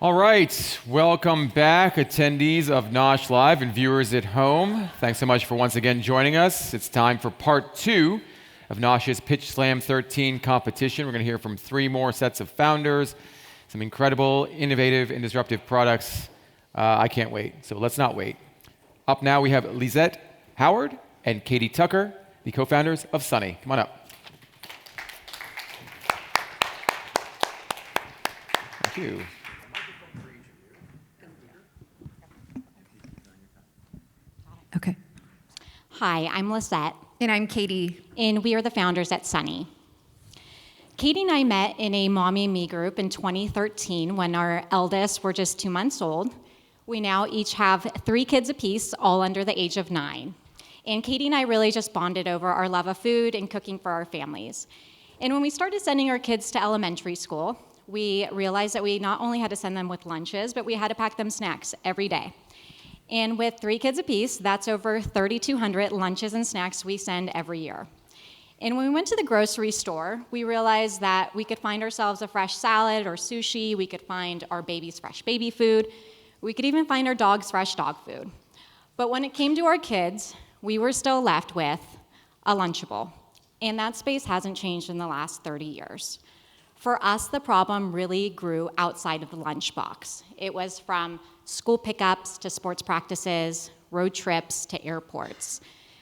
All right, welcome back, attendees of NOSH Live and viewers at home. Thanks so much for once again joining us. It's time for part 2 of NOSH's Pitch Slam 13 competition. We're going to hear from 3 more sets of founders, some incredible, innovative, and disruptive products. I can't wait, so let's not wait. Up now we have Lisette Howard and Katy Tucker, the co-founders of Sunnie. Come on up. Thank you. Okay. Hi, I'm Lisette. And I'm Katy. And we are the founders at Sunnie. Katy and I met in a Mommy and Me group in 2013 when our eldest were just 2 months old. We now each have 3 kids apiece, all under the age of 9. And Katy and I really just bonded over our love of food and cooking for our families. And when we started sending our kids to elementary school, we realized that we not only had to send them with lunches, but we had to pack them snacks every day. And with 3 kids apiece, that's over 3,200 lunches and snacks we send every year. And when we went to the grocery store, we realized that we could find ourselves a fresh salad or sushi, we could find our baby's fresh baby food, we could even find our dog's fresh dog food. But when it came to our kids, we were still left with a Lunchable. And that space hasn't changed in the last 30 years. For us, the problem really grew outside of the lunchbox. It was from school pickups to sports practices, road trips to airports,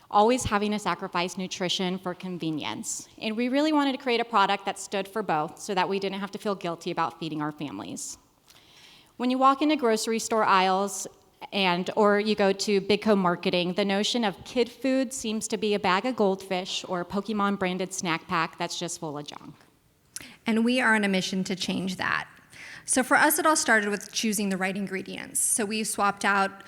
always having to sacrifice nutrition for convenience. And we really wanted to create a product that stood for both so that we didn't have to feel guilty about feeding our families. When you walk into grocery store aisles or you go to Big Co marketing, the notion of kid food seems to be a bag of goldfish or a Pokemon branded snack pack that's just full of junk. And we are on a mission to change that. So for us, it all started with choosing the right ingredients. So we swapped out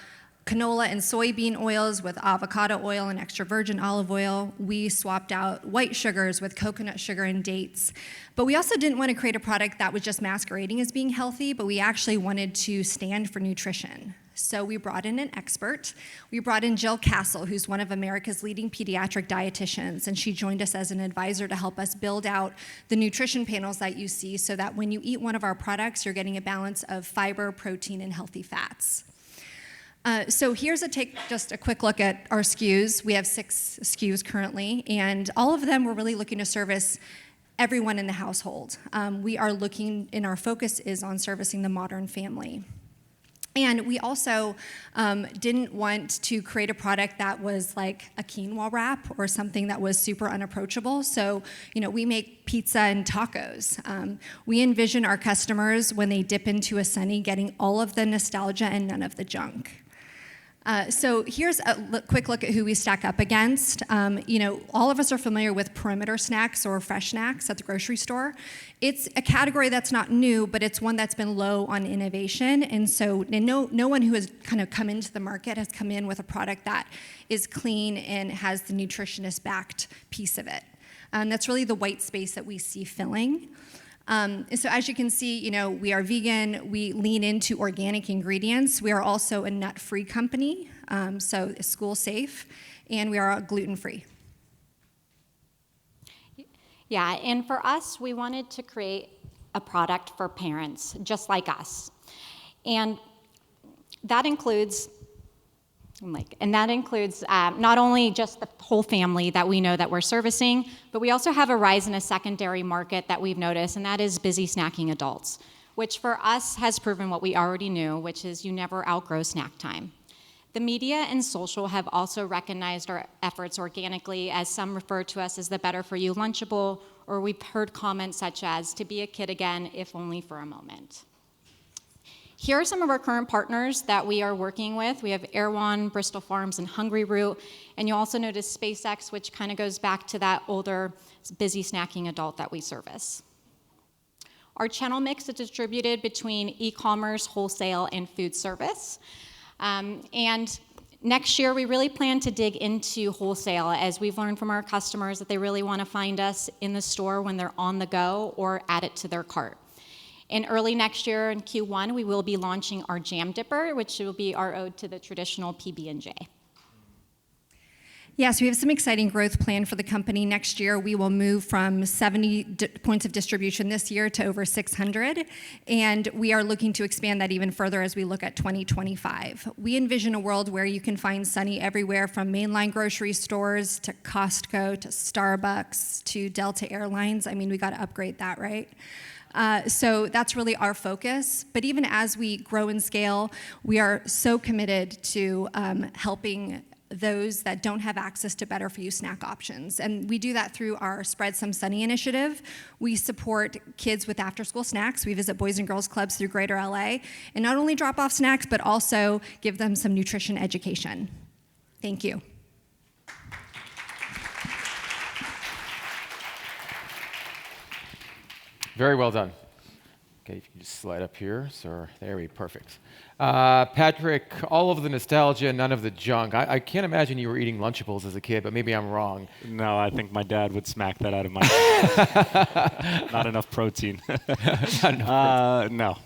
canola and soybean oils with avocado oil and extra virgin olive oil. We swapped out white sugars with coconut sugar and dates. But we also didn't want to create a product that was just masquerading as being healthy, but we actually wanted to stand for nutrition. So we brought in an expert. We brought in Jill Castle, who's one of America's leading pediatric dietitians, and she joined us as an advisor to help us build out the nutrition panels that you see so that when you eat one of our products, you're getting a balance of fiber, protein, and healthy fats. So here's just a quick look at our SKUs. We have 6 SKUs currently, and all of them we're really looking to service everyone in the household. Our focus is on servicing the modern family. And we also didn't want to create a product that was like a quinoa wrap or something that was super unapproachable. So, we make pizza and tacos. We envision our customers, when they dip into a Sunnie, getting all of the nostalgia and none of the junk. So here's a quick look at who we stack up against. All of us are familiar with perimeter snacks or fresh snacks at the grocery store. It's a category that's not new, but it's one that's been low on innovation. And so no one who has kind of come into the market has come in with a product that is clean and has the nutritionist-backed piece of it. That's really the white space that we see filling. So as you can see, we are vegan, we lean into organic ingredients. We are also a nut-free company, so school safe, and we are gluten-free. Yeah, and for us, we wanted to create a product for parents just like us. And that includes not only just the whole family that we know that we're servicing, but we also have a rise in a secondary market that we've noticed, and that is busy snacking adults, which for us has proven what we already knew, which is you never outgrow snack time. The media and social have also recognized our efforts organically, as some refer to us as the Better For You Lunchable, or we've heard comments such as, to be a kid again, if only for a moment. Here are some of our current partners that we are working with. We have Erewhon, Bristol Farms, and Hungry Root. And you'll also notice SpaceX, which kind of goes back to that older, busy snacking adult that we service. Our channel mix is distributed between e-commerce, wholesale, and food service. And next year, we really plan to dig into wholesale, as we've learned from our customers that they really want to find us in the store when they're on the go or add it to their cart. And early next year in Q1, we will be launching our Jam Dipper, which will be our ode to the traditional PB&J. Yes, we have some exciting growth plan for the company. Next year, we will move from 70 points of distribution this year to over 600, and we are looking to expand that even further as we look at 2025. We envision a world where you can find Sunnie everywhere from mainline grocery stores to Costco to Starbucks to Delta Airlines. I mean, we got to upgrade that, right? So that's really our focus. But even as we grow and scale, we are so committed to helping those that don't have access to better for you snack options. And we do that through our Spread Some Sunnie initiative. We support kids with after school snacks. We visit Boys and Girls Clubs through Greater LA and not only drop off snacks, but also give them some nutrition education. Thank you. Very well done. Okay, if you can just slide up here. So there we go, perfect. Patrick, all of the nostalgia, none of the junk. I can't imagine you were eating Lunchables as a kid, but maybe I'm wrong. No, I think my dad would smack that out of my mouth. Not enough protein. Not enough protein. No.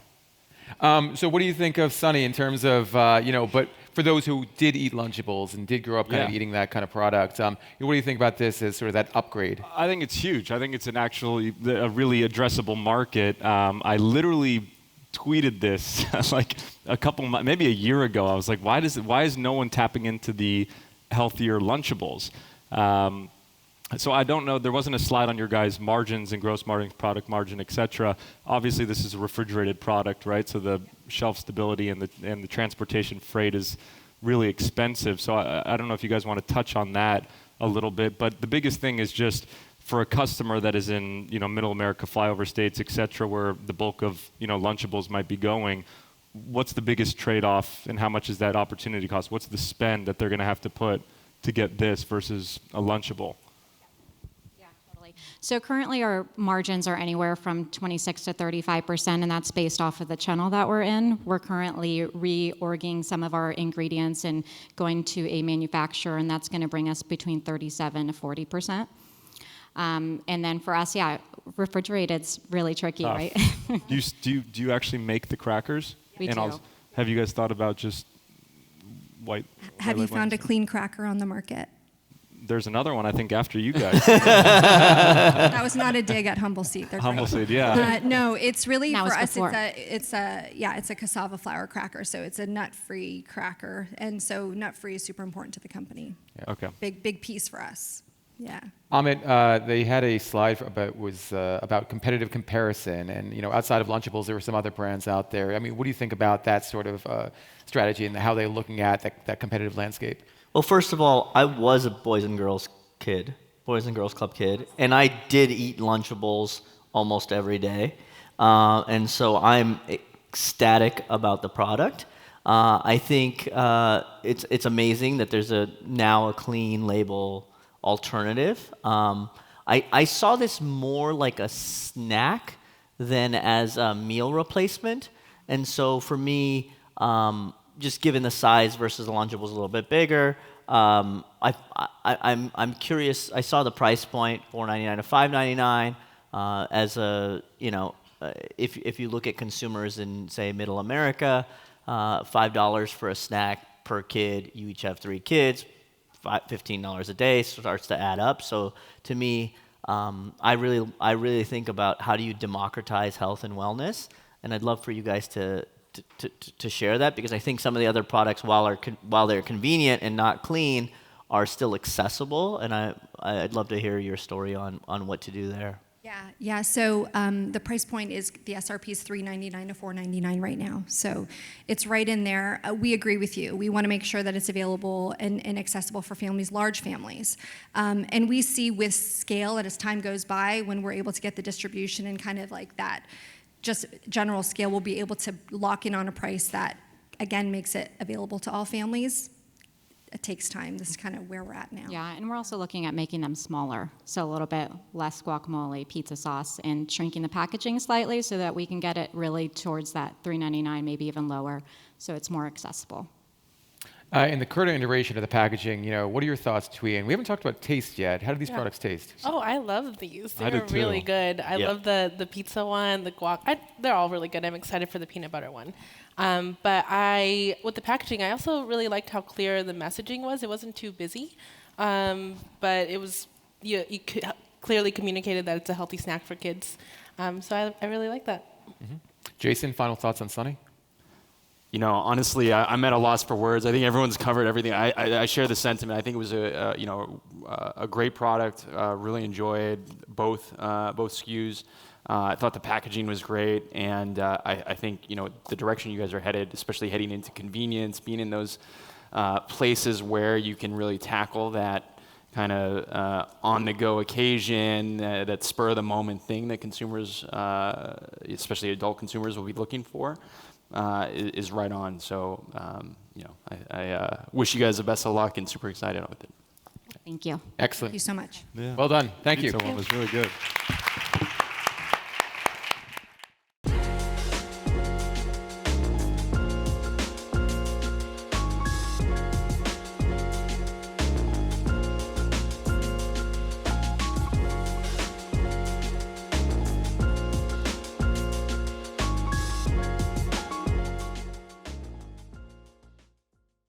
So what do you think of Sunnie in terms of, but for those who did eat Lunchables and did grow up kind of eating that kind of product, what do you think about this as sort of that upgrade? I think it's huge. I think it's a really addressable market. I literally tweeted this like maybe a year ago. I was like, why is no one tapping into the healthier Lunchables? So I don't know. There wasn't a slide on your guys' margins and gross margin, product margin, et cetera. Obviously, this is a refrigerated product, right? So the shelf stability and the transportation freight is really expensive. So I don't know if you guys want to touch on that a little bit. But the biggest thing is just for a customer that is in middle America, flyover states, et cetera, where the bulk of Lunchables might be going. What's the biggest trade-off, and how much is that opportunity cost? What's the spend that they're going to have to put to get this versus a Lunchable? So currently our margins are anywhere from 26 to 35%, and that's based off of the channel that we're in. We're currently reorging some of our ingredients and going to a manufacturer, and that's going to bring us between 37 to 40%. And then for us, refrigerated's really tricky, right? do you actually make the crackers? We do. Have you guys thought about just white? Have you found a clean cracker on the market? There's another one, I think, after you guys. That was not a dig at Humble Seed. Humble Seed, yeah. No, it's really That for was us. before. It's a cassava flour cracker, so it's a nut-free cracker, and so nut-free is super important to the company. Yeah. Okay. Big piece for us. Yeah. Amit, they had a slide about competitive comparison, and outside of Lunchables, there were some other brands out there. I mean, what do you think about that sort of strategy and how they're looking at that competitive landscape? Well, first of all, I was a Boys and Girls Club kid, and I did eat Lunchables almost every day, and so I'm ecstatic about the product. I think it's amazing that there's now a clean label alternative. I saw this more like a snack than as a meal replacement, and so for me, just given the size versus the Lunchables a little bit bigger, I'm curious. I saw the price point, $4.99 to $5.99. As a if you look at consumers in say Middle America, $5 for a snack per kid. You each have 3 kids, $15 a day starts to add up. So to me, I really think about how do you democratize health and wellness, and I'd love for you guys to share that, because I think some of the other products, while they're convenient and not clean, are still accessible, and I'd love to hear your story on what to do there. Yeah. So the price point is the SRP is $3.99 to $4.99 right now. So it's right in there. We agree with you. We want to make sure that it's available and accessible for families, large families. And we see with scale that as time goes by, when we're able to get the distribution and kind of like that, just general scale, we'll be able to lock in on a price that, again, makes it available to all families. It takes time. This is kind of where we're at now. Yeah, and we're also looking at making them smaller, so a little bit less guacamole, pizza sauce, and shrinking the packaging slightly so that we can get it really towards that $3.99, maybe even lower, so it's more accessible. In the current iteration of the packaging, what are your thoughts, Twee? And we haven't talked about taste yet. How do these products taste? Oh, I love these. I do They're too. really good. I love the pizza one, the guac. They're all really good. I'm excited for the peanut butter one. But with the packaging, I also really liked how clear the messaging was. It wasn't too busy. but it was you clearly communicated that it's a healthy snack for kids. So I really like that. Jason, final thoughts on Sunnie? You know, honestly, I'm at a loss for words. I think everyone's covered everything. I share the sentiment. I think it was a great product. Really enjoyed both SKUs. I thought the packaging was great, and I think the direction you guys are headed, especially heading into convenience, being in those places where you can really tackle that kind of on-the-go occasion, that spur-of-the-moment thing that consumers, especially adult consumers, will be looking for. Is right on. So, I wish you guys the best of luck and super excited with it. Thank you. Excellent. Thank you so much. Yeah. Well done. Thank you. Pizza one was really good.